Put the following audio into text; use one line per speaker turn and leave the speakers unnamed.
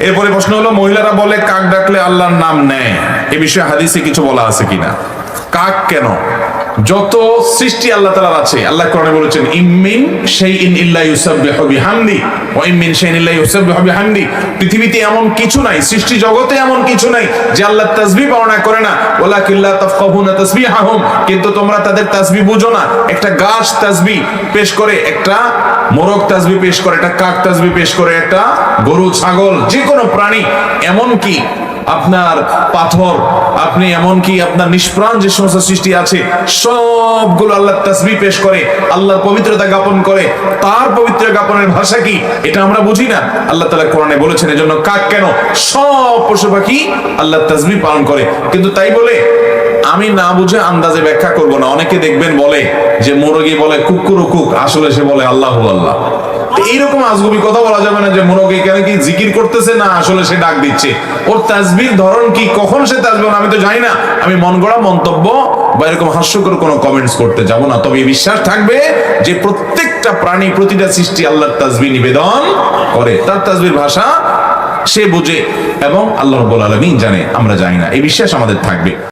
এরপরে প্রশ্ন হলো, মহিলারা বলে কাক ডাকলে আল্লাহর নাম নেয়, এ বিষয়ে হাদিসে কিছু বলা আছে কিনা? কাক কেন, যত সৃষ্টি আল্লাহ তাআলার আছে, আল্লাহ কোরআনে বলেছেন ইমিন শাইইন ইল্লা ইউসাব্বিহু বিহামদি ওয়া ইমিন শাইইন ইল্লা ইউসাব্বিহু বিহামদি। পৃথিবীতে এমন কিছু নাই, সৃষ্টি জগতে এমন কিছু নাই যে আল্লাহর তাসবিহ বর্ণনা করে না। ওয়ালাকিল্লা তাফকাহুনা তাসবিহাহুম, কিন্তু তোমরা তাদের তাসবিহ বুঝো না। একটা গাছ তাসবিহ পেশ করে, একটা মোরগ তাসবিহ পেশ করে, একটা কাক তাসবিহ পেশ করে, একটা গরু ছাগল যে কোনো প্রাণী, এমন কি আপনার পাথর, আপনি এমনকি আপনার নিষ্প্রাণ যে সমস্ত সৃষ্টি আছে সবগুলো আল্লাহর তাসবিহ পেশ করে, আল্লাহর পবিত্রতা জ্ঞাপন করে। তার পবিত্র জ্ঞাপনের ভাষা কি এটা আমরা বুঝি না। আল্লাহ তাআলা কোরআনে বলেছেন, এজন্য কাক কেন, সব পশু পাখি আল্লাহর তাসবিহ পালন করে। কিন্তু তাই বলে আমি না বুঝে আন্দাজে ব্যাখ্যা করব না। অনেকে দেখবেন বলে যে মুরগি বলে কুকুর কুক, আসলে সে বলে আল্লাহু আল্লাহ। এইরকম আজগুবি কথা বলা যাবে না যে মুরগি এখানে কি জিকির করতেছে, না আসলে সে ডাক দিচ্ছে। ওর তাসবিহর ধরন কি, কখন সে তাসবিহ আমি তো জানি না। আমি মন গড়া মন্তব্য বা এরকম হাস্যকর কোনো কমেন্টস করতে যাব না। তবে বিশ্বাস থাকবে যে প্রত্যেকটা প্রাণী, প্রতিটা সৃষ্টি আল্লাহর তাসবিহ নিবেদন করে, তার তাসবিহর ভাষা সে বুঝে এবং আল্লাহ রাব্বুল আলামিন জানে, আমরা জানি না। এই বিশ্বাস আমাদের থাকবে।